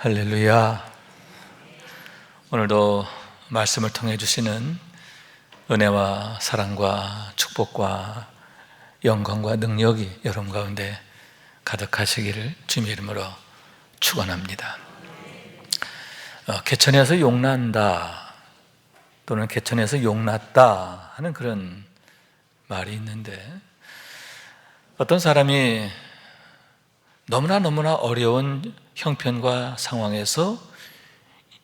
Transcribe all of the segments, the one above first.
할렐루야. 오늘도 말씀을 통해 주시는 은혜와 사랑과 축복과 영광과 능력이 여러분 가운데 가득하시기를 주님의 이름으로 축원합니다. 개천에서 용난다 또는 개천에서 용났다 하는 그런 말이 있는데, 어떤 사람이 너무나 어려운 형편과 상황에서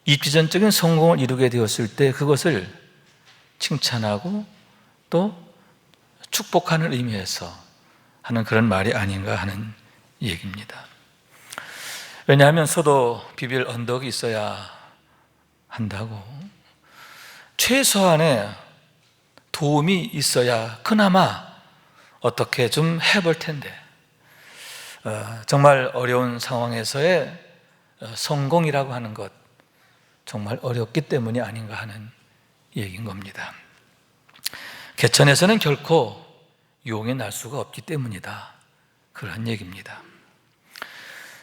입지전적인 성공을 이루게 되었을 때 그것을 칭찬하고 또 축복하는 의미에서 하는 그런 말이 아닌가 하는 얘기입니다. 왜냐하면 서도 비빌 언덕이 있어야 한다고, 최소한의 도움이 있어야 그나마 어떻게 좀 해볼 텐데, 정말 어려운 상황에서의 성공이라고 하는 것, 정말 어렵기 때문이 아닌가 하는 얘기인 겁니다. 개천에서는 결코 용이 날 수가 없기 때문이다, 그런 얘기입니다.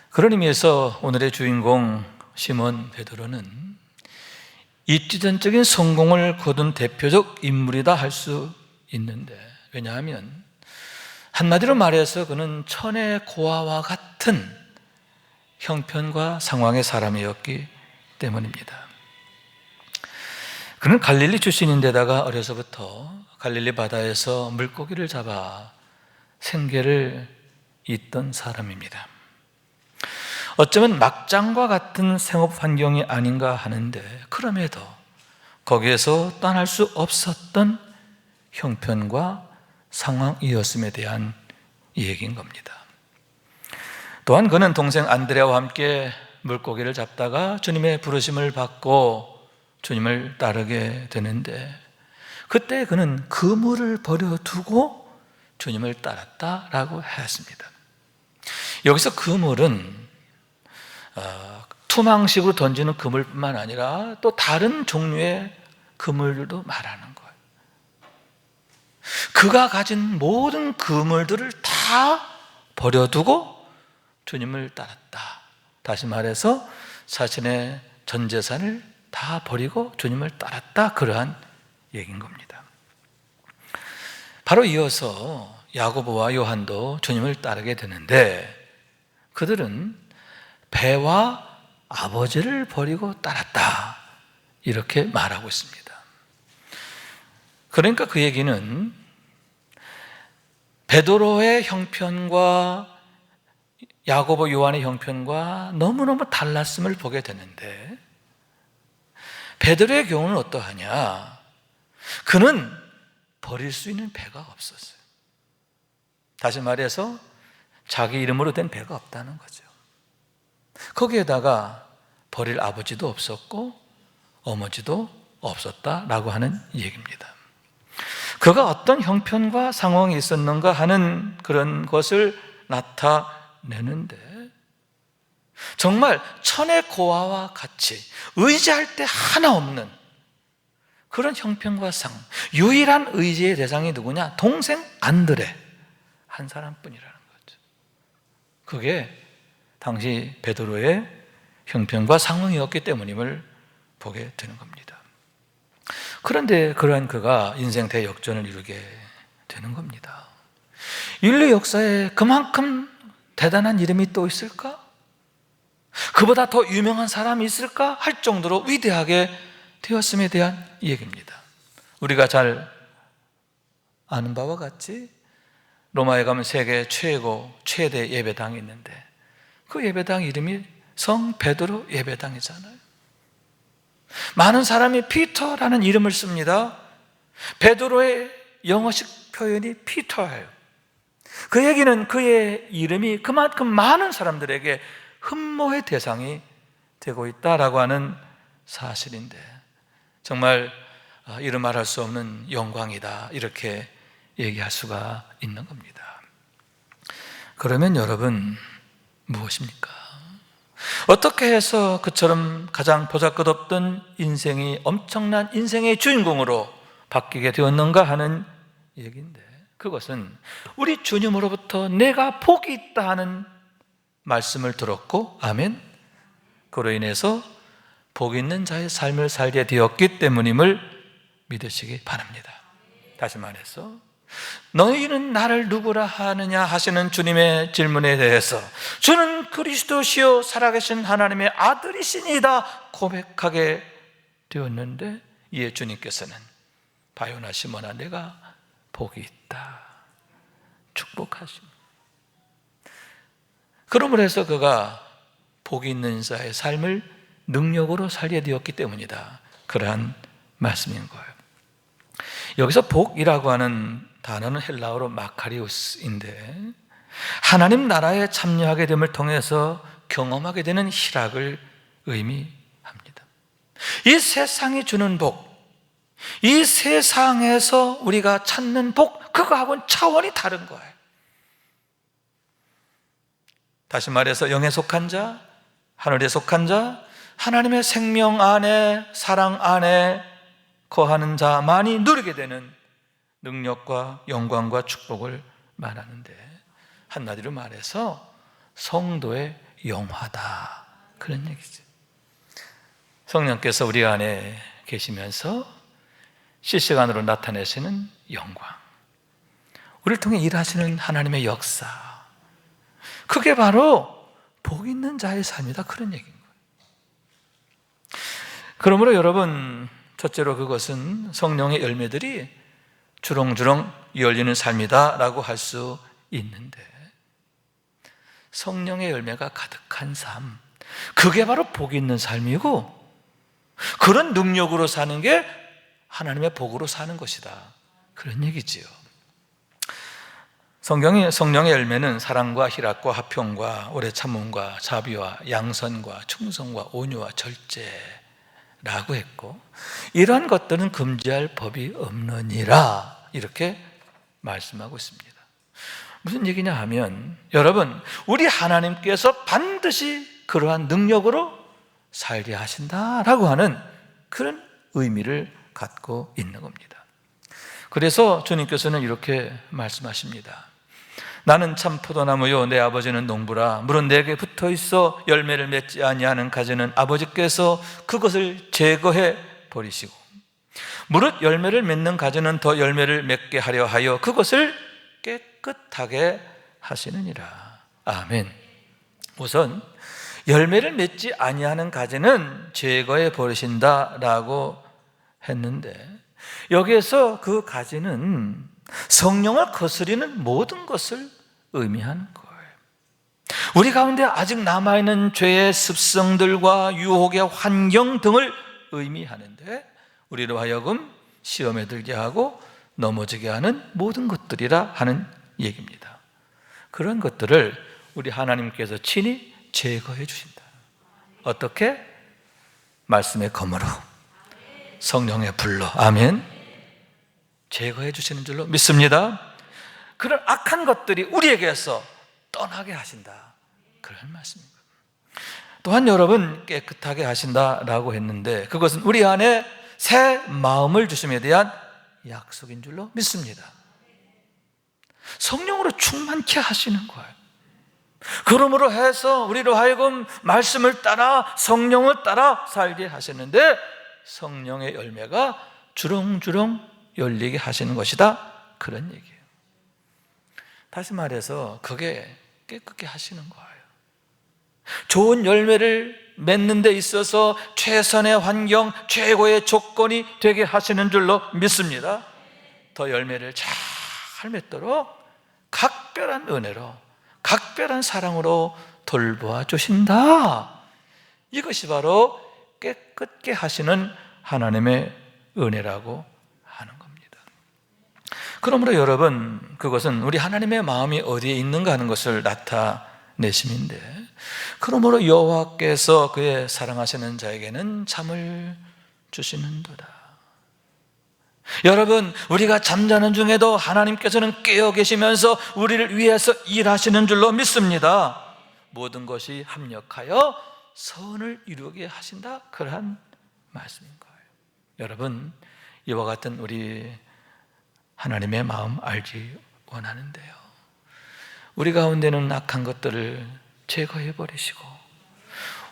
그런 의미에서 오늘의 주인공 시몬 베드로는 입지전적인 성공을 거둔 대표적 인물이다 할 수 있는데, 왜냐하면 한마디로 말해서 그는 천의 고아와 같은 형편과 상황의 사람이었기 때문입니다. 그는 갈릴리 출신인데다가 어려서부터 갈릴리 바다에서 물고기를 잡아 생계를 잇던 사람입니다. 어쩌면 막장과 같은 생업 환경이 아닌가 하는데, 그럼에도 거기에서 떠날 수 없었던 형편과 상황이었음에 대한 얘기인 겁니다. 또한 그는 동생 안드레아와 함께 물고기를 잡다가 주님의 부르심을 받고 주님을 따르게 되는데, 그때 그는 그물을 버려두고 주님을 따랐다라고 했습니다. 여기서 그물은 투망식으로 던지는 그물뿐만 아니라 또 다른 종류의 그물도 말하는 거예요. 그가 가진 모든 그물들을 다 버려두고 주님을 따랐다. 다시 말해서 자신의 전 재산을 다 버리고 주님을 따랐다, 그러한 얘기인 겁니다. 바로 이어서 야고보와 요한도 주님을 따르게 되는데, 그들은 배와 아버지를 버리고 따랐다, 이렇게 말하고 있습니다. 그러니까 그 얘기는 베드로의 형편과 야고보, 요한의 형편과 너무너무 달랐음을 보게 되는데, 베드로의 경우는 어떠하냐? 그는 버릴 수 있는 배가 없었어요. 다시 말해서 자기 이름으로 된 배가 없다는 거죠. 거기에다가 버릴 아버지도 없었고 어머니도 없었다라고 하는 얘기입니다. 그가 어떤 형편과 상황이 있었는가 하는 그런 것을 나타내는데, 정말 천의 고아와 같이 의지할 때 하나 없는 그런 형편과 상황, 유일한 의지의 대상이 누구냐? 동생 안드레 한 사람뿐이라는 거죠. 그게 당시 베드로의 형편과 상황이었기 때문임을 보게 되는 겁니다. 그런데 그러한 그가 인생 대역전을 이루게 되는 겁니다. 인류 역사에 그만큼 대단한 이름이 또 있을까? 그보다 더 유명한 사람이 있을까? 할 정도로 위대하게 되었음에 대한 얘기입니다. 우리가 잘 아는 바와 같이 로마에 가면 세계 최대 예배당이 있는데, 그 예배당 이름이 성 베드로 예배당이잖아요. 많은 사람이 피터라는 이름을 씁니다. 베드로의 영어식 표현이 피터예요. 그 얘기는 그의 이름이 그만큼 많은 사람들에게 흠모의 대상이 되고 있다라고 하는 사실인데, 정말 이루 말할 수 없는 영광이다, 이렇게 얘기할 수가 있는 겁니다. 그러면 여러분, 무엇입니까? 어떻게 해서 그처럼 가장 보잘것없던 인생이 엄청난 인생의 주인공으로 바뀌게 되었는가 하는 얘기인데, 그것은 우리 주님으로부터 내가 복이 있다 하는 말씀을 들었고, 아멘, 그로 인해서 복 있는 자의 삶을 살게 되었기 때문임을 믿으시기 바랍니다. 다시 말해서 너희는 나를 누구라 하느냐 하시는 주님의 질문에 대해서 주는 그리스도시요 살아계신 하나님의 아들이시니이다 고백하게 되었는데, 이에 주님께서는 바요나 시몬아 내가 복이 있다, 축복하십니다. 그러므로 해서 그가 복이 있는 자의 삶을 능력으로 살게 되었기 때문이다, 그러한 말씀인 거예요. 여기서 복이라고 하는 단어는 헬라어로 마카리우스인데, 하나님 나라에 참여하게 됨을 통해서 경험하게 되는 희락을 의미합니다. 이 세상이 주는 복, 이 세상에서 우리가 찾는 복, 그거하고는 차원이 다른 거예요. 다시 말해서 영에 속한 자, 하늘에 속한 자, 하나님의 생명 안에, 사랑 안에 거하는 자만이 누리게 되는 능력과 영광과 축복을 말하는데, 한마디로 말해서 성도의 영화다, 그런 얘기죠. 성령께서 우리 안에 계시면서 실시간으로 나타내시는 영광, 우리를 통해 일하시는 하나님의 역사, 그게 바로 복 있는 자의 삶이다, 그런 얘기인 거예요. 그러므로 여러분, 첫째로 그것은 성령의 열매들이 주렁주렁 열리는 삶이다 라고 할 수 있는데, 성령의 열매가 가득한 삶, 그게 바로 복 있는 삶이고, 그런 능력으로 사는 게 하나님의 복으로 사는 것이다, 그런 얘기지요. 성령의 열매는 사랑과 희락과 화평과 오래 참음과 자비와 양선과 충성과 온유와 절제라고 했고, 이러한 것들은 금지할 법이 없느니라, 이렇게 말씀하고 있습니다. 무슨 얘기냐 하면, 여러분, 우리 하나님께서 반드시 그러한 능력으로 살게 하신다라고 하는 그런 의미를 갖고 있는 겁니다. 그래서 주님께서는 이렇게 말씀하십니다. 나는 참 포도나무요 내 아버지는 농부라. 물은 내게 붙어 있어 열매를 맺지 아니하는 가지는 아버지께서 그것을 제거해 버리시고, 무릇 열매를 맺는 가지는 더 열매를 맺게 하려 하여 그것을 깨끗하게 하시느니라. 아멘. 우선 열매를 맺지 아니하는 가지는 제거해 버리신다라고 했는데, 여기에서 그 가지는 성령을 거스리는 모든 것을 의미하는 거예요. 우리 가운데 아직 남아있는 죄의 습성들과 유혹의 환경 등을 의미하는데, 우리로 하여금 시험에 들게 하고 넘어지게 하는 모든 것들이라 하는 얘기입니다. 그런 것들을 우리 하나님께서 친히 제거해 주신다. 어떻게? 말씀의 검으로, 성령의 불로. 아멘. 제거해 주시는 줄로 믿습니다. 그런 악한 것들이 우리에게서 떠나게 하신다, 그런 말씀입니다. 또한 여러분, 깨끗하게 하신다라고 했는데, 그것은 우리 안에 새 마음을 주심에 대한 약속인 줄로 믿습니다. 성령으로 충만케 하시는 거예요. 그러므로 해서 우리로 하여금 말씀을 따라 성령을 따라 살게 하시는데, 성령의 열매가 주렁주렁 열리게 하시는 것이다, 그런 얘기예요. 다시 말해서 그게 깨끗게 하시는 거예요. 좋은 열매를 맺는 데 있어서 최선의 환경, 최고의 조건이 되게 하시는 줄로 믿습니다. 더 열매를 잘 맺도록 각별한 은혜로, 각별한 사랑으로 돌보아 주신다. 이것이 바로 깨끗게 하시는 하나님의 은혜라고 하는 겁니다. 그러므로 여러분, 그것은 우리 하나님의 마음이 어디에 있는가 하는 것을 나타내심인데, 그러므로 여호와께서 그의 사랑하시는 자에게는 잠을 주시는도다. 여러분, 우리가 잠자는 중에도 하나님께서는 깨어 계시면서 우리를 위해서 일하시는 줄로 믿습니다. 모든 것이 합력하여 선을 이루게 하신다, 그러한 말씀인 거예요. 여러분, 이와 같은 우리 하나님의 마음 알기 원하는데요, 우리 가운데는 악한 것들을 제거해 버리시고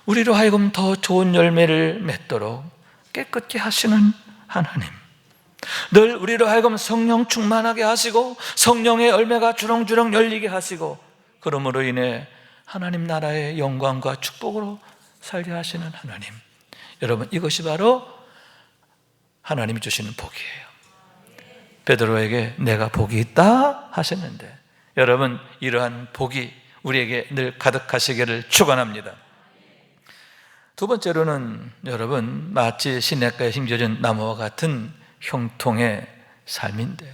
우리로 하여금 더 좋은 열매를 맺도록 깨끗게 하시는 하나님, 늘 우리로 하여금 성령 충만하게 하시고 성령의 열매가 주렁주렁 열리게 하시고, 그러므로 인해 하나님 나라의 영광과 축복으로 살게 하시는 하나님, 여러분, 이것이 바로 하나님이 주시는 복이에요. 베드로에게 내가 복이 있다 하셨는데, 여러분, 이러한 복이 우리에게 늘 가득하시기를 축원합니다. 두 번째로는 여러분, 마치 시냇가에 심겨진 나무와 같은 형통의 삶인데,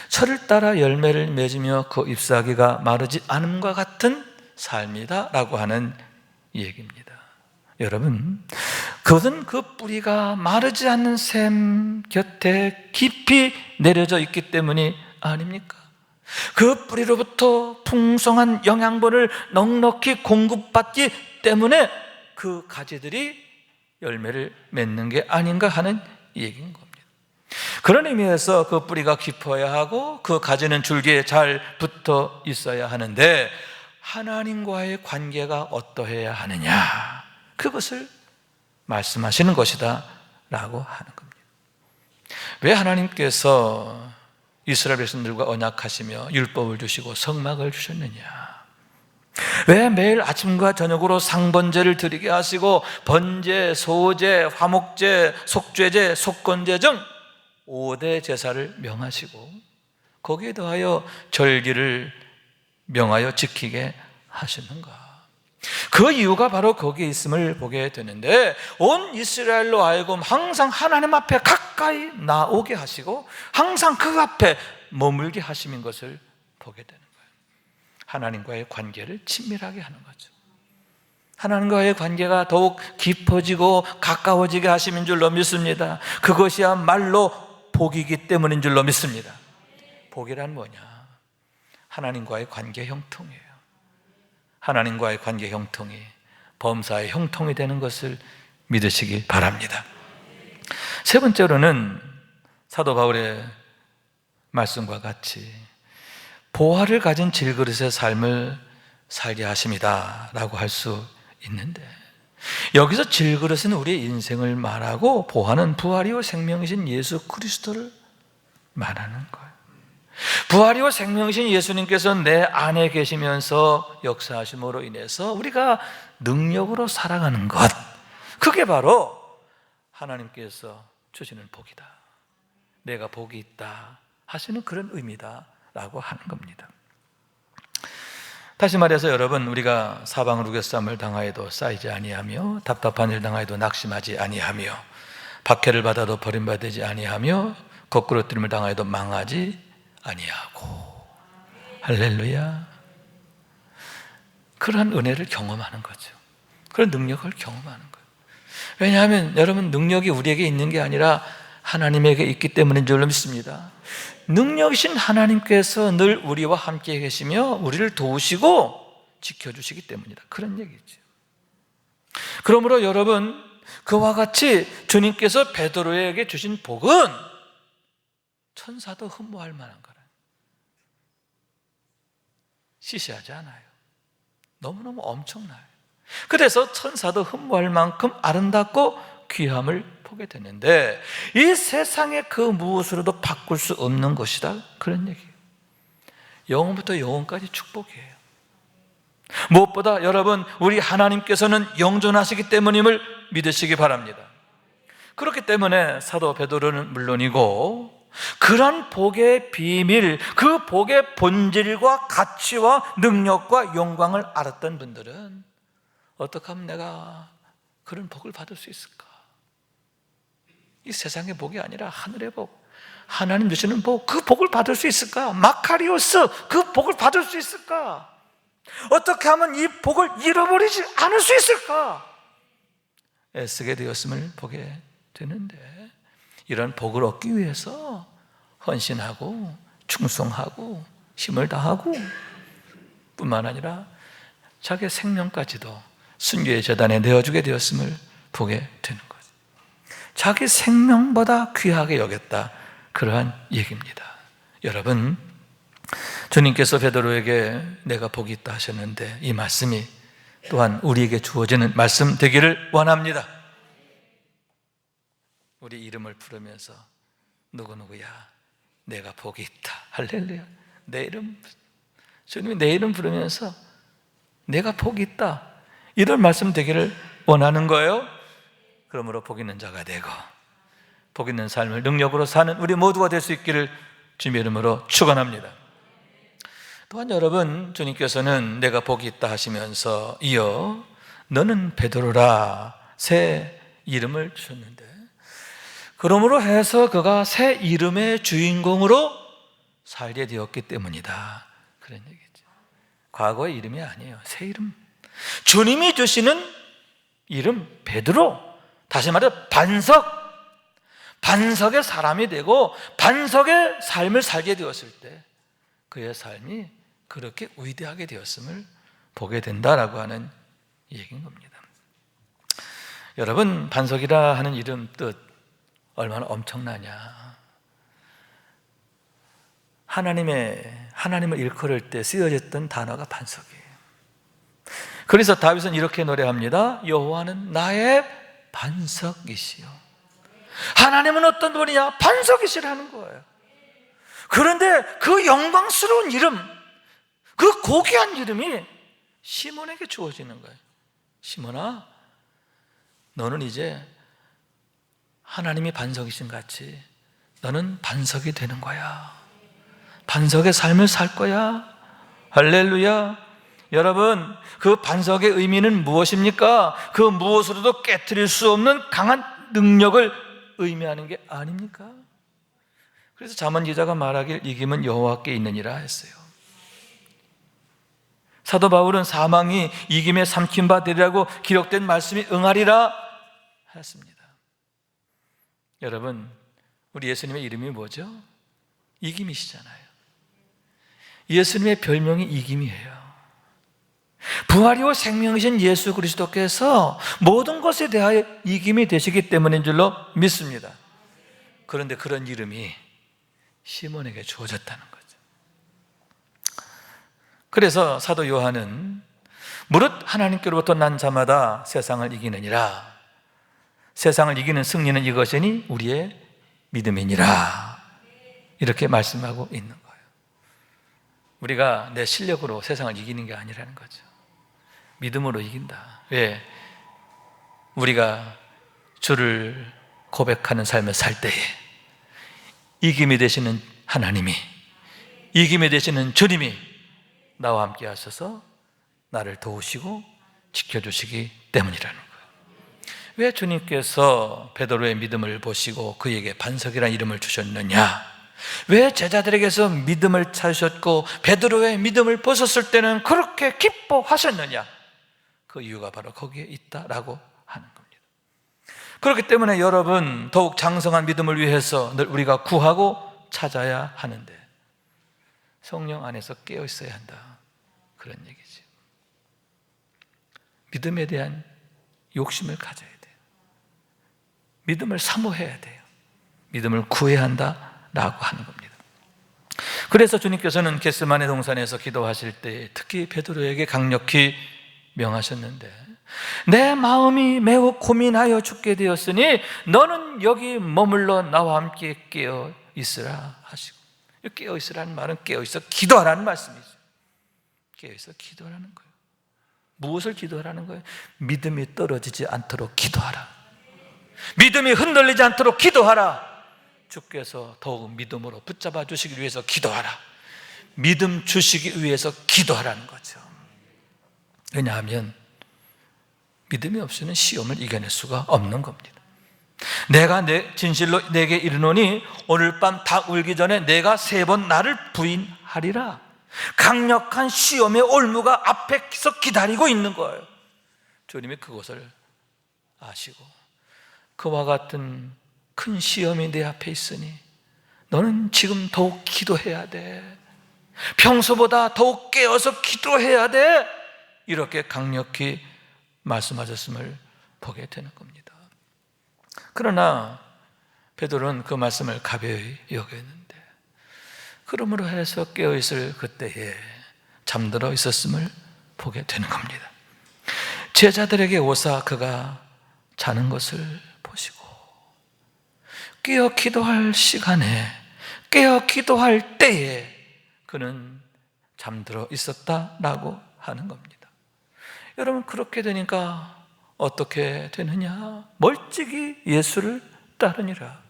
철을 따라 열매를 맺으며 그 잎사귀가 마르지 않음과 같은 삶이다 라고 하는 얘기입니다. 여러분, 그것은 그 뿌리가 마르지 않는 샘 곁에 깊이 내려져 있기 때문이 아닙니까? 그 뿌리로부터 풍성한 영양분을 넉넉히 공급받기 때문에 그 가지들이 열매를 맺는 게 아닌가 하는 얘기인 겁니다. 그런 의미에서 그 뿌리가 깊어야 하고 그 가지는 줄기에 잘 붙어 있어야 하는데, 하나님과의 관계가 어떠해야 하느냐, 그것을 말씀하시는 것이다 라고 하는 겁니다. 왜 하나님께서 이스라엘 백성들과 언약하시며 율법을 주시고 성막을 주셨느냐? 왜 매일 아침과 저녁으로 상번제를 드리게 하시고 번제, 소제, 화목제, 속죄제, 속건제 등 5대 제사를 명하시고 거기에 더하여 절기를 명하여 지키게 하시는가? 그 이유가 바로 거기에 있음을 보게 되는데, 온 이스라엘로 하여금 항상 하나님 앞에 가까이 나오게 하시고 항상 그 앞에 머물게 하심인 것을 보게 되는 거예요. 하나님과의 관계를 친밀하게 하는 거죠. 하나님과의 관계가 더욱 깊어지고 가까워지게 하심인 줄로 믿습니다. 그것이야말로 복이기 때문인 줄로 믿습니다. 복이란 뭐냐? 하나님과의 관계 형통이에요. 하나님과의 관계 형통이 범사의 형통이 되는 것을 믿으시기 바랍니다. 세 번째로는 사도 바울의 말씀과 같이 보화를 가진 질그릇의 삶을 살게 하십니다 라고 할 수 있는데, 여기서 질그릇은 우리의 인생을 말하고 보화는 부활이요 생명이신 예수 그리스도를 말하는 거예요. 부활이요 생명이신 예수님께서 내 안에 계시면서 역사하심으로 인해서 우리가 능력으로 살아가는 것, 그게 바로 하나님께서 주시는 복이다, 내가 복이 있다 하시는 그런 의미다 라고 하는 겁니다. 다시 말해서 여러분, 우리가 사방으로 우겨쌈을 당하여도 쌓이지 아니하며 답답한 일 당하여도 낙심하지 아니하며 박해를 받아도 버림받지 아니하며 거꾸로 뜨림을 당하여도 망하지 아니하고, 할렐루야, 그런 은혜를 경험하는 거죠. 그런 능력을 경험하는 거예요. 왜냐하면 여러분, 능력이 우리에게 있는 게 아니라 하나님에게 있기 때문인 줄로 믿습니다. 능력이신 하나님께서 늘 우리와 함께 계시며 우리를 도우시고 지켜주시기 때문이다, 그런 얘기죠. 그러므로 여러분, 그와 같이 주님께서 베드로에게 주신 복은 천사도 흠모할 만한 거라. 시시하지 않아요. 너무너무 엄청나요. 그래서 천사도 흠모할 만큼 아름답고 귀함을 보게 되는데, 이 세상의 그 무엇으로도 바꿀 수 없는 것이다, 그런 얘기예요. 영원부터 영원까지 축복이에요. 무엇보다 여러분, 우리 하나님께서는 영존하시기 때문임을 믿으시기 바랍니다. 그렇기 때문에 사도 베드로는 물론이고, 그런 복의 비밀, 그 복의 본질과 가치와 능력과 영광을 알았던 분들은 어떻게 하면 내가 그런 복을 받을 수 있을까? 이 세상의 복이 아니라 하늘의 복, 하나님 주시는 복, 그 복을 받을 수 있을까? 마카리오스, 그 복을 받을 수 있을까? 어떻게 하면 이 복을 잃어버리지 않을 수 있을까? 애쓰게 되었음을 보게 되는데, 이런 복을 얻기 위해서 헌신하고 충성하고 힘을 다하고 뿐만 아니라 자기의 생명까지도 순교의 제단에 내어주게 되었음을 보게 되는 거죠. 자기 생명보다 귀하게 여겼다, 그러한 얘기입니다. 여러분, 주님께서 베드로에게 내가 복이 있다 하셨는데 이 말씀이 또한 우리에게 주어지는 말씀 되기를 원합니다. 우리 이름을 부르면서 누구누구야, 내가 복이 있다. 할렐루야. 내 이름, 주님이 내 이름 부르면서 내가 복이 있다, 이런 말씀 되기를 원하는 거예요. 그러므로 복 있는 자가 되고 복 있는 삶을 능력으로 사는 우리 모두가 될 수 있기를 주님의 이름으로 축원합니다. 또한 여러분, 주님께서는 내가 복이 있다 하시면서 이어 너는 베드로라 새 이름을 주셨는데, 그러므로 해서 그가 새 이름의 주인공으로 살게 되었기 때문이다, 그런 얘기죠. 과거의 이름이 아니에요. 새 이름, 주님이 주시는 이름 베드로, 다시 말해 반석의 사람이 되고 반석의 삶을 살게 되었을 때 그의 삶이 그렇게 위대하게 되었음을 보게 된다라고 하는 얘기인 겁니다. 여러분, 반석이라 하는 이름 뜻 얼마나 엄청나냐. 하나님을 일컬을 때 쓰여졌던 단어가 반석이에요. 그래서 다윗은 이렇게 노래합니다. 여호와는 나의 반석이시요. 하나님은 어떤 분이냐? 반석이시라는 거예요. 그런데 그 영광스러운 이름, 그 고귀한 이름이 시몬에게 주어지는 거예요. 시몬아, 너는 이제 하나님이 반석이신 같이 너는 반석이 되는 거야. 반석의 삶을 살 거야. 할렐루야. 여러분, 그 반석의 의미는 무엇입니까? 그 무엇으로도 깨트릴 수 없는 강한 능력을 의미하는 게 아닙니까? 그래서 잠언 기자가 말하길 이김은 여호와께 있느니라 했어요. 사도 바울은 사망이 이김에 삼킨 바 되리라고 기록된 말씀이 응하리라 했습니다. 여러분, 우리 예수님의 이름이 뭐죠? 이김이시잖아요. 예수님의 별명이 이김이에요. 부활이요 생명이신 예수 그리스도께서 모든 것에 대하여 이김이 되시기 때문인 줄로 믿습니다. 그런데 그런 이름이 시몬에게 주어졌다는 거죠. 그래서 사도 요한은 무릇 하나님께로부터 난 자마다 세상을 이기느니라, 세상을 이기는 승리는 이것이니 우리의 믿음이니라, 이렇게 말씀하고 있는 거예요. 우리가 내 실력으로 세상을 이기는 게 아니라는 거죠. 믿음으로 이긴다. 왜? 우리가 주를 고백하는 삶을 살 때에 이김이 되시는 하나님이, 이김이 되시는 주님이 나와 함께 하셔서 나를 도우시고 지켜주시기 때문이라는 거예요. 왜 주님께서 베드로의 믿음을 보시고 그에게 반석이라는 이름을 주셨느냐? 왜 제자들에게서 믿음을 찾으셨고 베드로의 믿음을 보셨을 때는 그렇게 기뻐하셨느냐? 그 이유가 바로 거기에 있다라고 하는 겁니다. 그렇기 때문에 여러분, 더욱 장성한 믿음을 위해서 늘 우리가 구하고 찾아야 하는데 성령 안에서 깨어 있어야 한다, 그런 얘기죠. 믿음에 대한 욕심을 가져야 돼요. 믿음을 사모해야 돼요. 믿음을 구해야 한다라고 하는 겁니다. 그래서 주님께서는 겟세마네 동산에서 기도하실 때 특히 베드로에게 강력히 명하셨는데, 내 마음이 매우 고민하여 죽게 되었으니 너는 여기 머물러 나와 함께 깨어 있으라 하시고, 깨어 있으라는 말은 깨어 있어 기도하라는 말씀이죠. 깨어 있어 기도하라는 거예요. 무엇을 기도하라는 거예요? 믿음이 떨어지지 않도록 기도하라. 믿음이 흔들리지 않도록 기도하라. 주께서 더욱 믿음으로 붙잡아 주시기 위해서 기도하라. 믿음 주시기 위해서 기도하라는 거죠. 왜냐하면 믿음이 없이는 시험을 이겨낼 수가 없는 겁니다. 내가 진실로 내게 이르노니 오늘 밤 닭 울기 전에 내가 3번 나를 부인하리라. 강력한 시험의 올무가 앞에서 기다리고 있는 거예요. 주님이 그것을 아시고 그와 같은 큰 시험이 내 앞에 있으니 너는 지금 더욱 기도해야 돼. 평소보다 더욱 깨어서 기도해야 돼. 이렇게 강력히 말씀하셨음을 보게 되는 겁니다. 그러나 베드로는 그 말씀을 가벼이 여겼는데, 그러므로 해서 깨어있을 그때에 잠들어 있었음을 보게 되는 겁니다. 제자들에게 오사 그가 자는 것을 보시고 깨어 기도할 시간에, 깨어 기도할 때에 그는 잠들어 있었다라고 하는 겁니다. 여러분, 그렇게 되니까 어떻게 되느냐? 멀찍이 예수를 따르니라.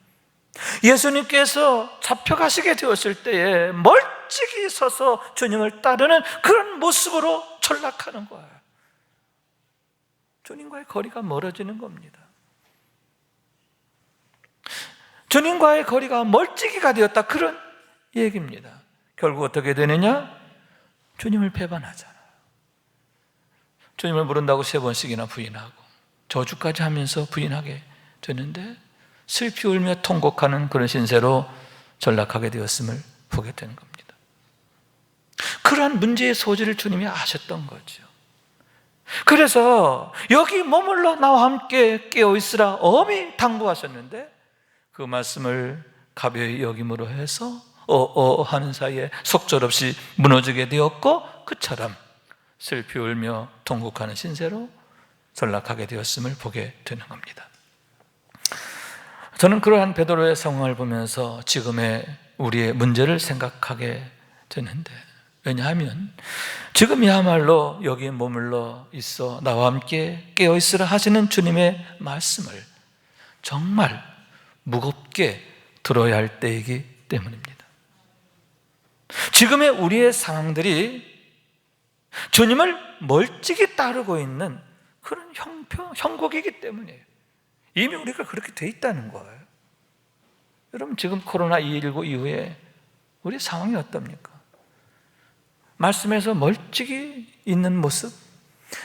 예수님께서 잡혀가시게 되었을 때에 멀찍이 서서 주님을 따르는 그런 모습으로 전락하는 거예요. 주님과의 거리가 멀어지는 겁니다. 주님과의 거리가 멀찍이가 되었다, 그런 얘기입니다. 결국 어떻게 되느냐? 주님을 배반하잖아요. 주님을 부른다고 3번씩이나 부인하고 저주까지 하면서 부인하게 되는데 슬피 울며 통곡하는 그런 신세로 전락하게 되었음을 보게 되는 겁니다. 그러한 문제의 소지를 주님이 아셨던 거죠. 그래서 여기 머물러 나와 함께 깨어있으라 엄히 당부하셨는데 그 말씀을 가벼이 여김으로 해서 하는 사이에 속절없이 무너지게 되었고 그처럼 슬피 울며 통곡하는 신세로 전락하게 되었음을 보게 되는 겁니다. 저는 그러한 베드로의 상황을 보면서 지금의 우리의 문제를 생각하게 되는데, 왜냐하면 지금이야말로 여기에 머물러 있어 나와 함께 깨어있으라 하시는 주님의 말씀을 정말 무겁게 들어야 할 때이기 때문입니다. 지금의 우리의 상황들이 주님을 멀찍이 따르고 있는 그런 형국이기 때문이에요. 이미 우리가 그렇게 돼 있다는 거예요. 여러분, 지금 코로나19 이후에 우리 상황이 어떻습니까? 말씀에서 멀찍이 있는 모습,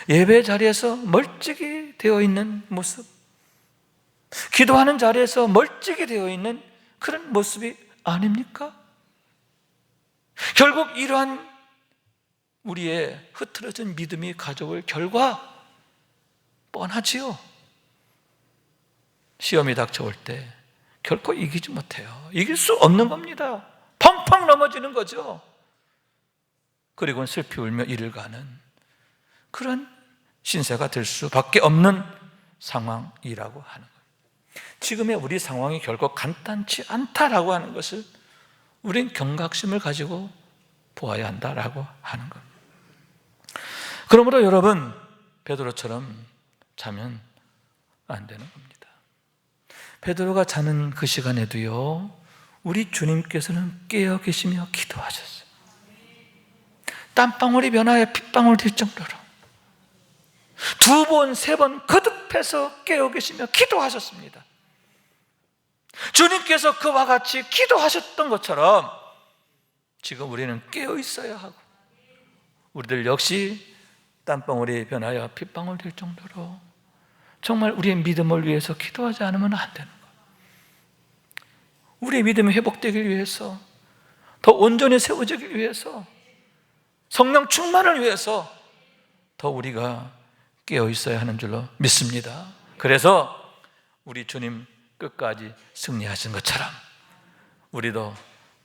예배 자리에서 멀찍이 되어 있는 모습, 기도하는 자리에서 멀찍이 되어 있는 그런 모습이 아닙니까? 결국 이러한 우리의 흐트러진 믿음이 가져올 결과 뻔하지요. 시험이 닥쳐올 때 결코 이기지 못해요. 이길 수 없는 겁니다. 펑펑 넘어지는 거죠. 그리고는 슬피 울며 이를 가는 그런 신세가 될 수밖에 없는 상황이라고 하는 거예요. 지금의 우리 상황이 결코 간단치 않다라고 하는 것을 우린 경각심을 가지고 보아야 한다라고 하는 겁니다. 그러므로 여러분, 베드로처럼 자면 안 되는 겁니다. 베드로가 자는 그 시간에도요, 우리 주님께서는 깨어 계시며 기도하셨어요. 땀방울이 변하여 핏방울 될 정도로 2번, 3번 거듭해서 깨어 계시며 기도하셨습니다. 주님께서 그와 같이 기도하셨던 것처럼 지금 우리는 깨어 있어야 하고, 우리들 역시 땀방울이 변하여 핏방울 될 정도로 정말 우리의 믿음을 위해서 기도하지 않으면 안 되는 거예요. 우리의 믿음이 회복되길 위해서, 더 온전히 세워지길 위해서, 성령 충만을 위해서 더 우리가 깨어 있어야 하는 줄로 믿습니다. 그래서 우리 주님 끝까지 승리하신 것처럼 우리도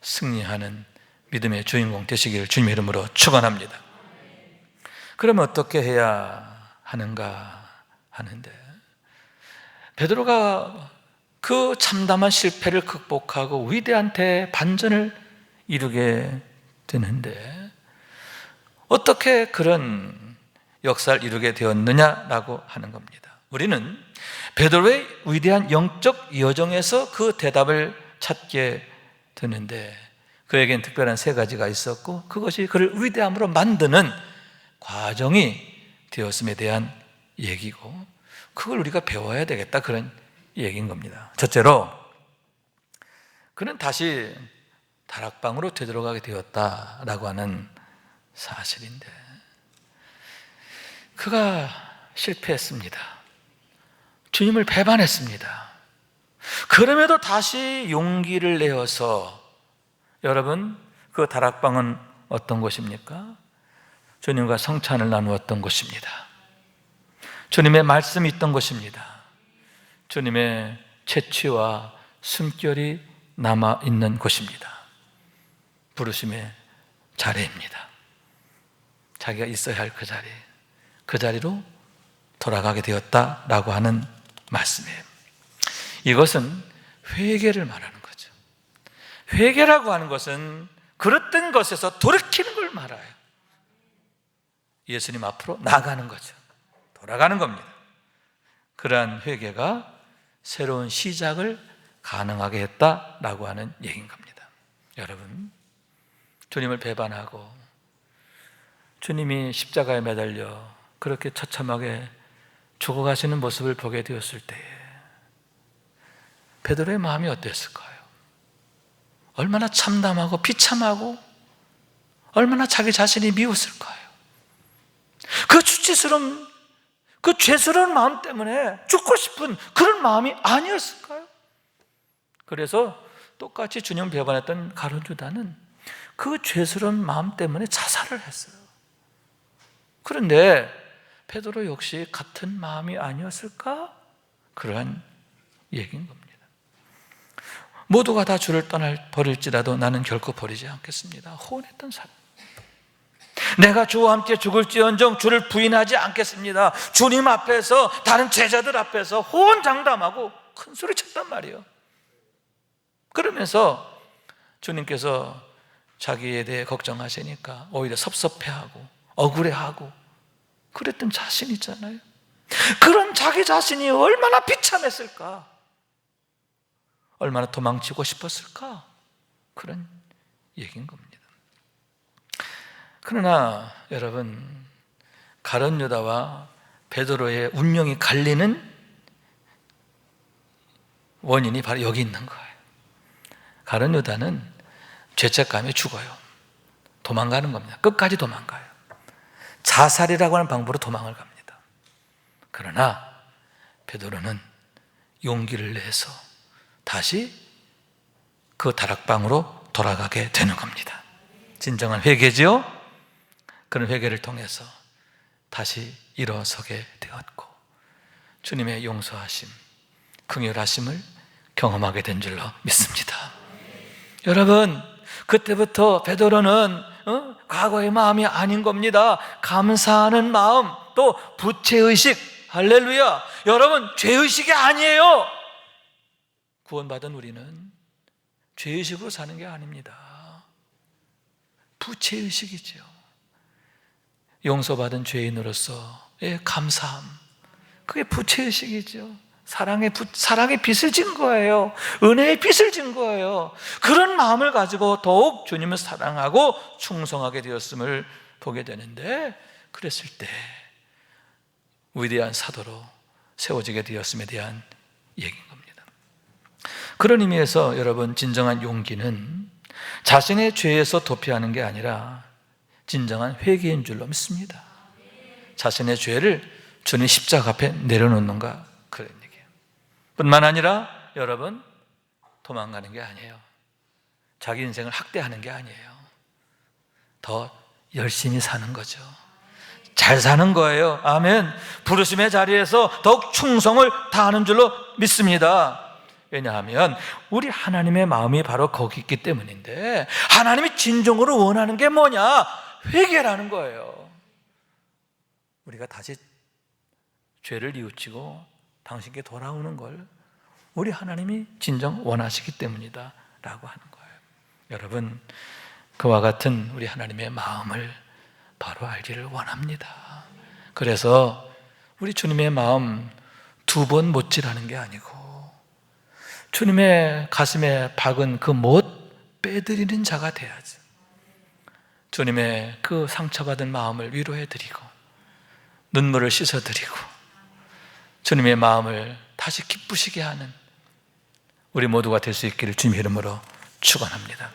승리하는 믿음의 주인공 되시기를 주님의 이름으로 축원합니다. 그러면 어떻게 해야 하는가 하는데, 베드로가 그 참담한 실패를 극복하고 위대한 대반전을 이루게 되는데 어떻게 그런 역사를 이루게 되었느냐라고 하는 겁니다. 우리는 베드로의 위대한 영적 여정에서 그 대답을 찾게 되는데, 그에겐 특별한 3가지가 있었고 그것이 그를 위대함으로 만드는 과정이 되었음에 대한 얘기고, 그걸 우리가 배워야 되겠다, 그런 얘기인 겁니다. 첫째로, 그는 다시 다락방으로 되돌아가게 되었다라고 하는 사실인데, 그가 실패했습니다. 주님을 배반했습니다. 그럼에도 다시 용기를 내어서, 여러분, 그 다락방은 어떤 곳입니까? 주님과 성찬을 나누었던 곳입니다. 주님의 말씀이 있던 곳입니다. 주님의 채취와 숨결이 남아있는 곳입니다. 부르심의 자리입니다. 자기가 있어야 할 그 자리로 돌아가게 되었다라고 하는 말씀이에요. 이것은 회개를 말하는 거죠. 회개라고 하는 것은 그릇된 것에서 돌이키는 걸 말해요. 예수님 앞으로 나가는 거죠. 돌아가는 겁니다. 그러한 회개가 새로운 시작을 가능하게 했다라고 하는 얘기인 겁니다. 여러분, 주님을 배반하고 주님이 십자가에 매달려 그렇게 처참하게 죽어가시는 모습을 보게 되었을 때에 베드로의 마음이 어땠을까요? 얼마나 참담하고 비참하고 얼마나 자기 자신이 미웠을까요? 그 수치스러운, 그 죄스러운 마음 때문에 죽고 싶은 그런 마음이 아니었을까요? 그래서 똑같이 주님 배반했던 가룟 유다는 그 죄스러운 마음 때문에 자살을 했어요. 그런데 베드로 역시 같은 마음이 아니었을까? 그러한 얘기인 겁니다. 모두가 다 주를 버릴지라도 나는 결코 버리지 않겠습니다. 호언했던 사람. 내가 주와 함께 죽을지언정 주를 부인하지 않겠습니다. 주님 앞에서, 다른 제자들 앞에서 호언장담하고 큰 소리 쳤단 말이에요. 그러면서 주님께서 자기에 대해 걱정하시니까 오히려 섭섭해하고 억울해하고 그랬던 자신 있잖아요. 그런 자기 자신이 얼마나 비참했을까? 얼마나 도망치고 싶었을까? 그런 얘기인 겁니다. 그러나 여러분, 가룟 유다와 베드로의 운명이 갈리는 원인이 바로 여기 있는 거예요. 가룟 유다는 죄책감에 죽어요. 도망가는 겁니다. 끝까지 도망가요. 자살이라고 하는 방법으로 도망을 갑니다. 그러나 베드로는 용기를 내서 다시 그 다락방으로 돌아가게 되는 겁니다. 진정한 회개지요. 그런 회개를 통해서 다시 일어서게 되었고 주님의 용서하심, 긍휼하심을 경험하게 된 줄로 믿습니다. 여러분, 그때부터 베드로는 과거의 마음이 아닌 겁니다. 감사하는 마음, 또 부채의식, 할렐루야. 여러분, 죄의식이 아니에요. 구원받은 우리는 죄의식으로 사는 게 아닙니다. 부채의식이죠. 용서받은 죄인으로서의 감사함, 그게 부채의식이죠. 사랑의 빚을 진 거예요. 은혜의 빚을 진 거예요. 그런 마음을 가지고 더욱 주님을 사랑하고 충성하게 되었음을 보게 되는데, 그랬을 때 위대한 사도로 세워지게 되었음에 대한 얘기인 겁니다. 그런 의미에서 여러분, 진정한 용기는 자신의 죄에서 도피하는 게 아니라 진정한 회개인 줄로 믿습니다. 자신의 죄를 주님 십자가 앞에 내려놓는가, 그런 얘기예요. 뿐만 아니라 여러분, 도망가는 게 아니에요. 자기 인생을 학대하는 게 아니에요. 더 열심히 사는 거죠. 잘 사는 거예요. 아멘. 부르심의 자리에서 더욱 충성을 다하는 줄로 믿습니다. 왜냐하면 우리 하나님의 마음이 바로 거기 있기 때문인데, 하나님이 진정으로 원하는 게 뭐냐? 회개라는 거예요. 우리가 다시 죄를 뉘우치고 당신께 돌아오는 걸 우리 하나님이 진정 원하시기 때문이다 라고 하는 거예요. 여러분, 그와 같은 우리 하나님의 마음을 바로 알기를 원합니다. 그래서 우리 주님의 마음 두 번 못지라는 게 아니고 주님의 가슴에 박은 그 못 빼드리는 자가 돼야지. 주님의 그 상처받은 마음을 위로해드리고 눈물을 씻어드리고 주님의 마음을 다시 기쁘시게 하는 우리 모두가 될 수 있기를 주님의 이름으로 축원합니다.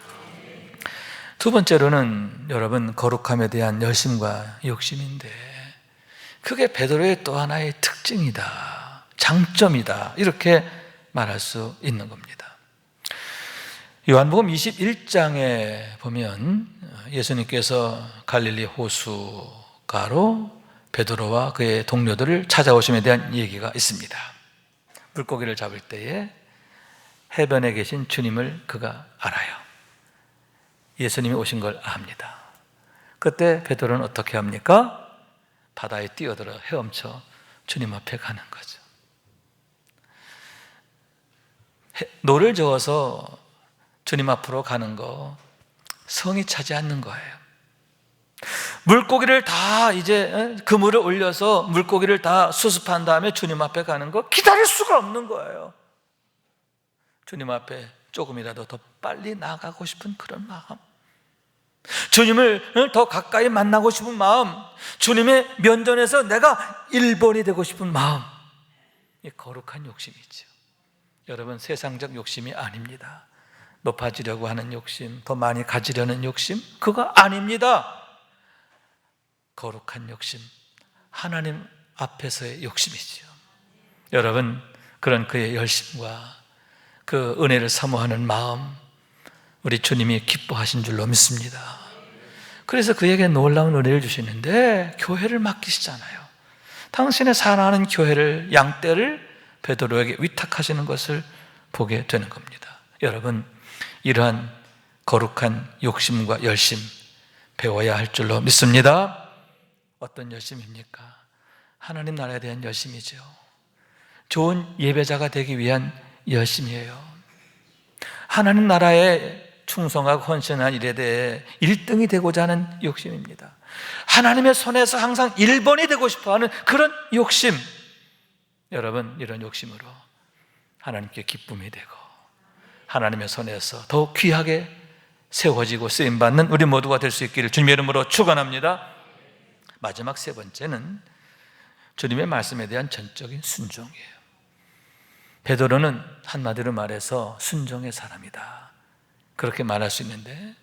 두 번째로는 여러분, 거룩함에 대한 열심과 욕심인데, 그게 베드로의 또 하나의 특징이다, 장점이다, 이렇게 말할 수 있는 겁니다. 요한복음 21장에 보면 예수님께서 갈릴리 호수가로 베드로와 그의 동료들을 찾아오심에 대한 얘기가 있습니다. 물고기를 잡을 때에 해변에 계신 주님을 그가 알아요. 예수님이 오신 걸 압니다. 그때 베드로는 어떻게 합니까? 바다에 뛰어들어 헤엄쳐 주님 앞에 가는 거죠. 노를 저어서 주님 앞으로 가는 거 성이 차지 않는 거예요. 물고기를 다 이제 그물을 올려서 물고기를 다 수습한 다음에 주님 앞에 가는 거 기다릴 수가 없는 거예요. 주님 앞에 조금이라도 더 빨리 나가고 싶은 그런 마음, 주님을 더 가까이 만나고 싶은 마음, 주님의 면전에서 내가 1번이 되고 싶은 마음, 이 거룩한 욕심이죠. 여러분, 세상적 욕심이 아닙니다. 높아지려고 하는 욕심, 더 많이 가지려는 욕심, 그거 아닙니다. 거룩한 욕심, 하나님 앞에서의 욕심이지요. 여러분, 그런 그의 열심과 그 은혜를 사모하는 마음, 우리 주님이 기뻐하신 줄로 믿습니다. 그래서 그에게 놀라운 은혜를 주시는데 교회를 맡기시잖아요. 당신의 사랑하는 교회를, 양떼를 베드로에게 위탁하시는 것을 보게 되는 겁니다. 여러분, 이러한 거룩한 욕심과 열심 배워야 할 줄로 믿습니다. 어떤 열심입니까? 하나님 나라에 대한 열심이죠. 좋은 예배자가 되기 위한 열심이에요. 하나님 나라에 충성하고 헌신한 일에 대해 1등이 되고자 하는 욕심입니다. 하나님의 손에서 항상 1번이 되고 싶어하는 그런 욕심. 여러분, 이런 욕심으로 하나님께 기쁨이 되고 하나님의 손에서 더욱 귀하게 세워지고 쓰임받는 우리 모두가 될 수 있기를 주님의 이름으로 축원합니다. 마지막 세 번째는 주님의 말씀에 대한 전적인 순종이에요. 베드로는 한마디로 말해서 순종의 사람이다, 그렇게 말할 수 있는데,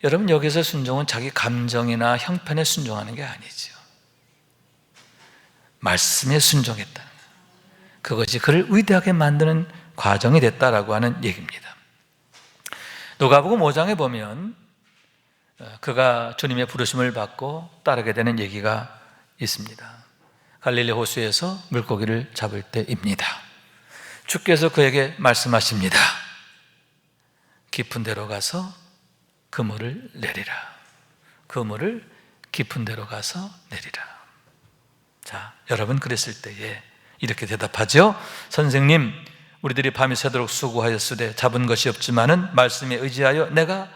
여러분, 여기서 순종은 자기 감정이나 형편에 순종하는 게 아니죠. 말씀에 순종했다는 것, 그것이 그를 위대하게 만드는 과정이 됐다라고 하는 얘기입니다. 누가복음 5장에 보면 그가 주님의 부르심을 받고 따르게 되는 얘기가 있습니다. 갈릴리 호수에서 물고기를 잡을 때입니다. 주께서 그에게 말씀하십니다. 깊은 데로 가서 그물을 내리라. 그물을 깊은 데로 가서 내리라. 자, 여러분, 그랬을 때에 이렇게 대답하죠. 선생님, 우리들이 밤이 새도록 수고하였으되 잡은 것이 없지만은 말씀에 의지하여 내가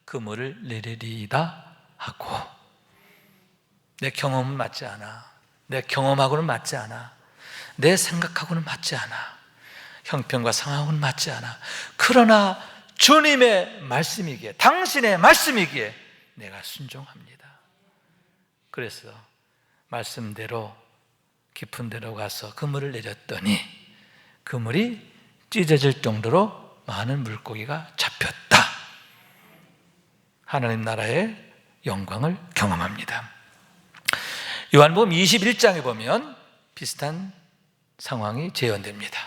그물을 내리리이다 하고, 내 경험은 맞지 않아, 내 경험하고는 맞지 않아, 내 생각하고는 맞지 않아, 형편과 상황은 맞지 않아, 그러나 주님의 말씀이기에, 당신의 말씀이기에 내가 순종합니다. 그래서 말씀대로 깊은 데로 가서 그물을 내렸더니 그물이 찢어질 정도로 많은 물고기가 잡혔다. 하나님 나라의 영광을 경험합니다. 요한복음 21장에 보면 비슷한 상황이 재현됩니다.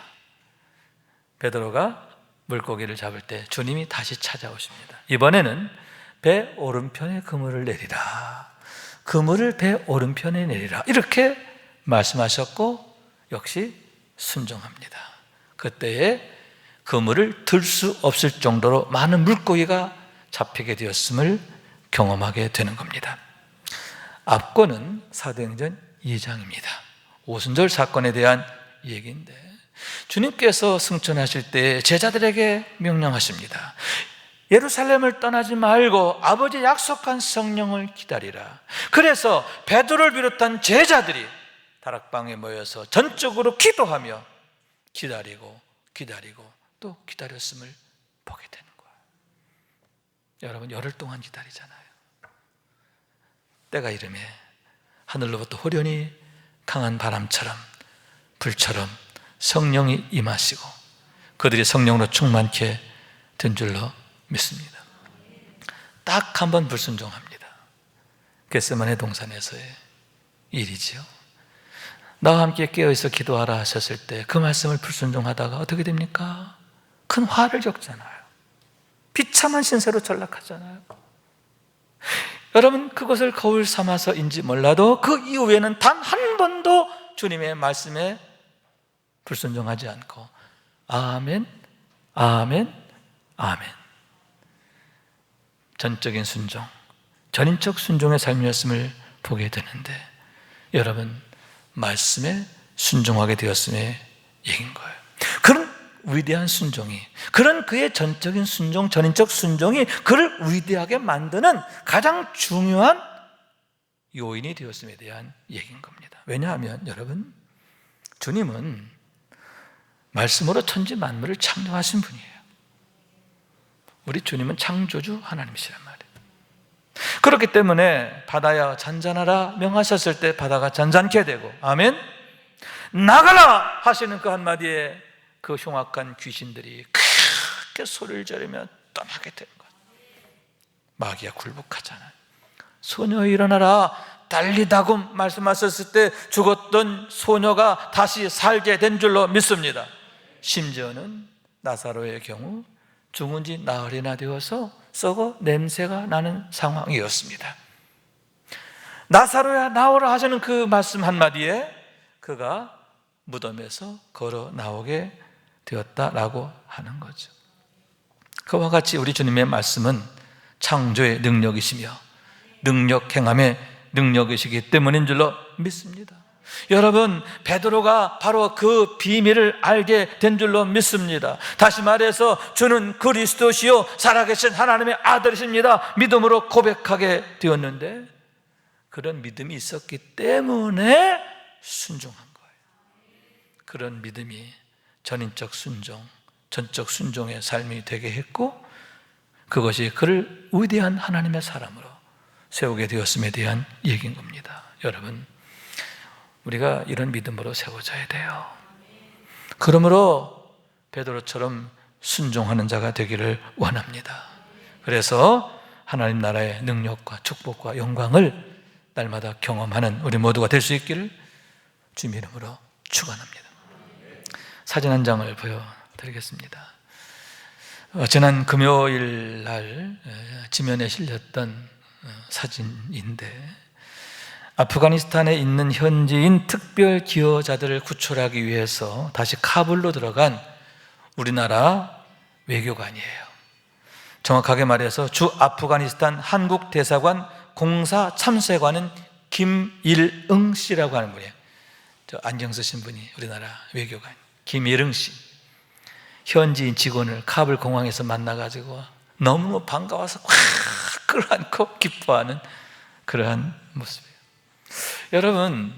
베드로가 물고기를 잡을 때 주님이 다시 찾아오십니다. 이번에는 배 오른편에 그물을 내리라, 그물을 배 오른편에 내리라, 이렇게 말씀하셨고 역시 순종합니다. 그때에 그물을 들 수 없을 정도로 많은 물고기가 잡히게 되었음을 경험하게 되는 겁니다. 앞권은 사도행전 2장입니다. 오순절 사건에 대한 얘기인데, 주님께서 승천하실 때 제자들에게 명령하십니다. 예루살렘을 떠나지 말고 아버지 약속한 성령을 기다리라. 그래서 베드로를 비롯한 제자들이 다락방에 모여서 전적으로 기도하며 기다리고 또 기다렸음을 보게 되는 거예요. 여러분, 열흘 동안 기다리잖아요. 때가 이르매 하늘로부터 호련히 강한 바람처럼 불처럼 성령이 임하시고 그들이 성령으로 충만케 된 줄로 믿습니다. 딱 한 번 불순종합니다. 겟세마네 동산에서의 일이지요. 나와 함께 깨어있어 기도하라 하셨을 때 그 말씀을 불순종하다가 어떻게 됩니까? 큰 화를 겪잖아요. 비참한 신세로 전락하잖아요. 여러분, 그것을 거울 삼아서인지 몰라도 그 이후에는 단 한 번도 주님의 말씀에 불순종하지 않고 아멘, 아멘, 아멘, 전적인 순종, 전인적 순종의 삶이었음을 보게 되는데, 여러분, 말씀에 순종하게 되었음의 얘기인 거예요. 그런 위대한 순종이, 그런 그의 전적인 순종, 전인적 순종이 그를 위대하게 만드는 가장 중요한 요인이 되었음에 대한 얘기인 겁니다. 왜냐하면 여러분, 주님은 말씀으로 천지 만물을 창조하신 분이에요. 우리 주님은 창조주 하나님이시란 말이에요. 그렇기 때문에 바다야 잔잔하라 명하셨을 때 바다가 잔잔케 되고, 아멘, 나가라 하시는 그 한마디에 그 흉악한 귀신들이 크게 소리를 지르며 떠나게 되는 거예요. 마귀가 굴복하잖아요. 소녀 일어나라 달리다고 말씀하셨을 때 죽었던 소녀가 다시 살게 된 줄로 믿습니다. 심지어는 나사로의 경우 죽은 지 나흘이나 되어서 썩어 냄새가 나는 상황이었습니다. 나사로야 나오라 하시는 그 말씀 한마디에 그가 무덤에서 걸어 나오게 되었다라고 하는 거죠. 그와 같이 우리 주님의 말씀은 창조의 능력이시며 능력 행함의 능력이시기 때문인 줄로 믿습니다. 여러분, 베드로가 바로 그 비밀을 알게 된 줄로 믿습니다. 다시 말해서 주는 그리스도시요 살아계신 하나님의 아들이십니다 믿음으로 고백하게 되었는데, 그런 믿음이 있었기 때문에 순종한 거예요. 그런 믿음이 전인적 순종, 전적 순종의 삶이 되게 했고, 그것이 그를 위대한 하나님의 사람으로 세우게 되었음에 대한 얘기인 겁니다. 여러분, 우리가 이런 믿음으로 세워져야 돼요. 그러므로 베드로처럼 순종하는 자가 되기를 원합니다. 그래서 하나님 나라의 능력과 축복과 영광을 날마다 경험하는 우리 모두가 될 수 있기를 주님 이름으로 축원합니다. 사진 한 장을 보여드리겠습니다. 지난 금요일 날 지면에 실렸던 사진인데, 아프가니스탄에 있는 현지인 특별 기여자들을 구출하기 위해서 다시 카불로 들어간 우리나라 외교관이에요. 정확하게 말해서 주 아프가니스탄 한국 대사관 공사 참새관은 김일응 씨라고 하는 분이에요. 저 안경 쓰신 분이 우리나라 외교관 김일응 씨. 현지인 직원을 카불 공항에서 만나가지고 너무 반가워서 꽉 끌어안고 기뻐하는 그러한 모습이에요. 여러분,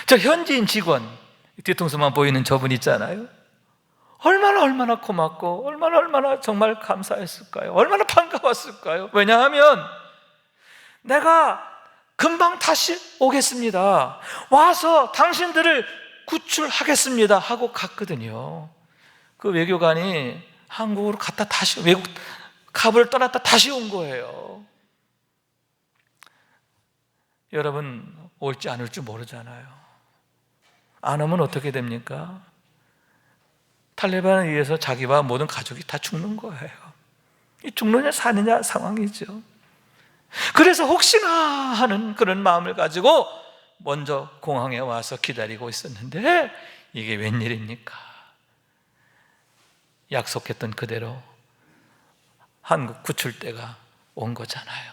저 현지인 직원, 뒤통수만 보이는 저분 있잖아요. 얼마나 고맙고 얼마나 정말 감사했을까요? 얼마나 반가웠을까요? 왜냐하면 내가 금방 다시 오겠습니다, 와서 당신들을 구출하겠습니다 하고 갔거든요. 그 외교관이 한국으로 갔다 다시 외국 카불을 떠났다 다시 온 거예요. 여러분, 올지 안 올지 모르잖아요. 안 오면 어떻게 됩니까? 탈레반에 의해서 자기와 모든 가족이 다 죽는 거예요. 이 죽느냐 사느냐 상황이죠. 그래서 혹시나 하는 그런 마음을 가지고 먼저 공항에 와서 기다리고 있었는데, 이게 웬일입니까? 약속했던 그대로 한국 구출대가 온 거잖아요.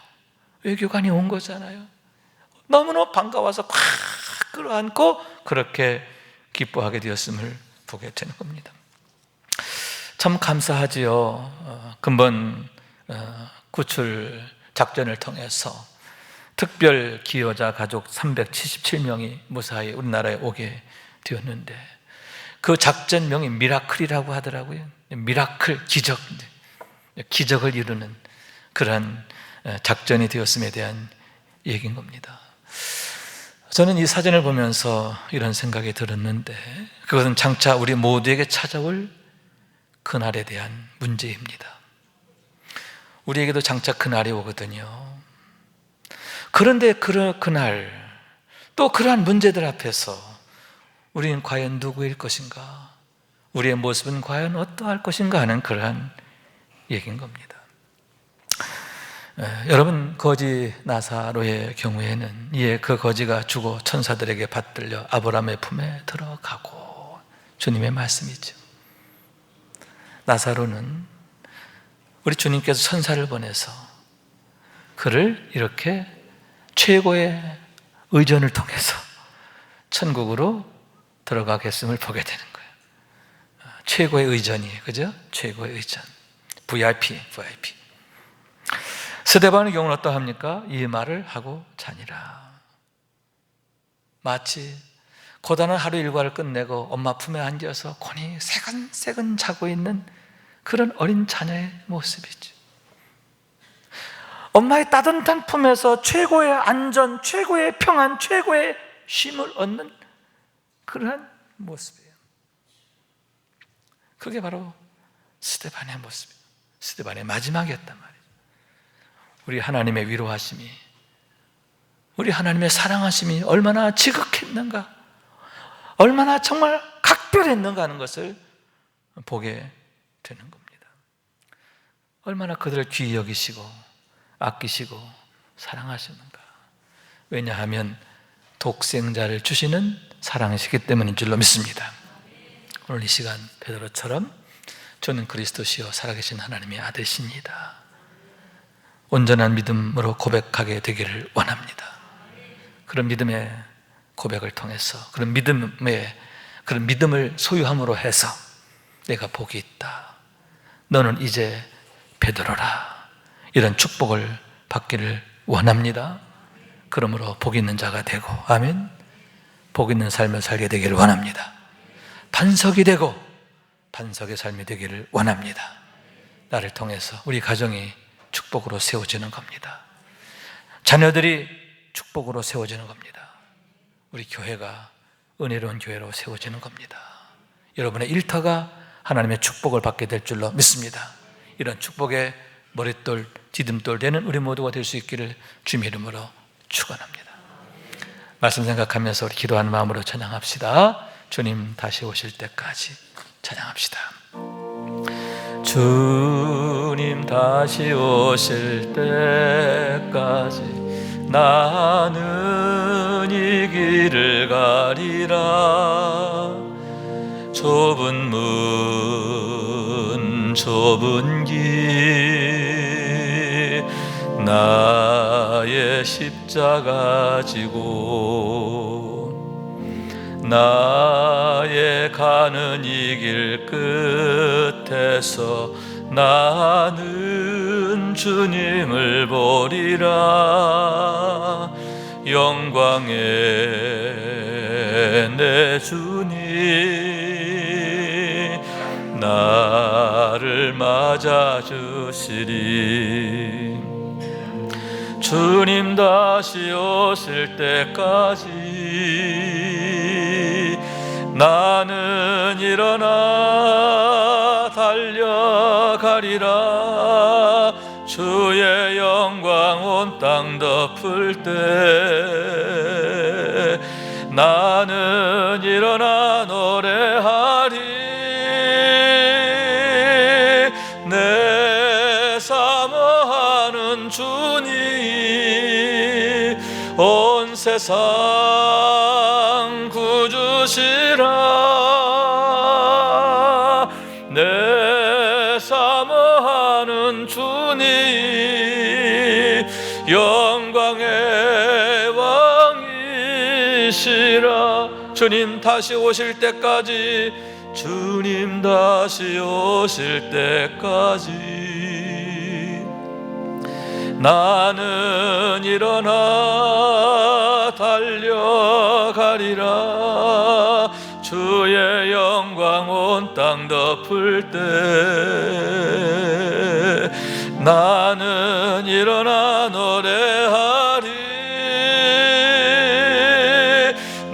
외교관이 온 거잖아요. 너무나 반가워서 팍 끌어안고 그렇게 기뻐하게 되었음을 보게 되는 겁니다. 참 감사하지요. 근본 구출 작전을 통해서 특별 기여자 가족 377명이 무사히 우리나라에 오게 되었는데, 그 작전명이 미라클이라고 하더라고요. 미라클, 기적을 이루는 그러한 작전이 되었음에 대한 얘기인 겁니다. 저는 이 사진을 보면서 이런 생각이 들었는데, 그것은 장차 우리 모두에게 찾아올 그날에 대한 문제입니다. 우리에게도 장차 그날이 오거든요. 그런데 그날 또 그러한 문제들 앞에서 우리는 과연 누구일 것인가, 우리의 모습은 과연 어떠할 것인가 하는 그러한 얘기인 겁니다. 여러분, 거지 나사로의 경우에는 이에 그 거지가 죽어 천사들에게 받들려 아브라함의 품에 들어가고, 주님의 말씀이죠. 나사로는 우리 주님께서 천사를 보내서 그를 이렇게 최고의 의전을 통해서 천국으로 들어가겠음을 보게 되는 거예요. 최고의 의전이에요. 그죠? 최고의 의전. VIP. 스데반의 경우는 어떠합니까? 이 말을 하고 자니라. 마치 고단한 하루 일과를 끝내고 엄마 품에 앉아서 곤히 새근새근 자고 있는 그런 어린 자녀의 모습이죠. 엄마의 따뜻한 품에서 최고의 안전, 최고의 평안, 최고의 쉼을 얻는 그러한 모습이에요. 그게 바로 스데반의 모습이에요. 스데반의 마지막이었단 말이에요. 우리 하나님의 위로하심이, 우리 하나님의 사랑하심이 얼마나 지극했는가, 얼마나 정말 각별했는가 하는 것을 보게 되는 겁니다. 얼마나 그들을 귀히 여기시고 아끼시고 사랑하시는가. 왜냐하면 독생자를 주시는 사랑이시기 때문인 줄로 믿습니다. 오늘 이 시간 베드로처럼 저는 그리스도시요 살아계신 하나님의 아들이십니다, 온전한 믿음으로 고백하게 되기를 원합니다. 그런 믿음의 고백을 통해서, 그런 믿음을 소유함으로 해서 내가 복이 있다, 너는 이제 베드로라, 이런 축복을 받기를 원합니다. 그러므로 복 있는 자가 되고, 아멘, 복 있는 삶을 살게 되기를 원합니다. 반석이 되고 반석의 삶이 되기를 원합니다. 나를 통해서 우리 가정이 축복으로 세워지는 겁니다. 자녀들이 축복으로 세워지는 겁니다. 우리 교회가 은혜로운 교회로 세워지는 겁니다. 여러분의 일터가 하나님의 축복을 받게 될 줄로 믿습니다. 이런 축복의 머릿돌, 디딤돌 되는 우리 모두가 될 수 있기를 주님의 이름으로 축원합니다. 말씀 생각하면서 우리 기도하는 마음으로 찬양합시다. 주님 다시 오실 때까지 찬양합시다. 주님 다시 오실 때까지 나는 이 길을 가리라. 좁은 문 좁은 길 나의 십자가 지고 나의 가는 이 길 끝에서 나는 주님을 보리라. 영광의 내 주님 나를 맞아주시리. 주님 다시 오실 때까지 나는 일어나 달려가리라. 주의 영광 온 땅 덮을 때 나는 일어나 노래하리. 내 사모하는 주님 온 세상 구주시라. 내 사모하는 주님 영광의 왕이시라. 주님 다시 오실 때까지, 주님 다시 오실 때까지 나는 일어나 달려가리라. 주의 영광 온 땅 덮을 때 나는 일어나 노래하리.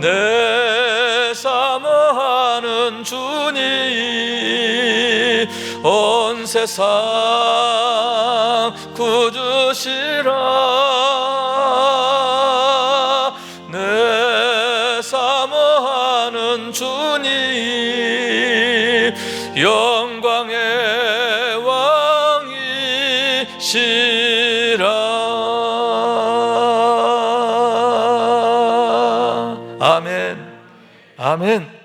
내 사모하는 주님 온 세상 구주시라. 내 사모하는 주님 영광의 왕이시라. 아멘, 아멘.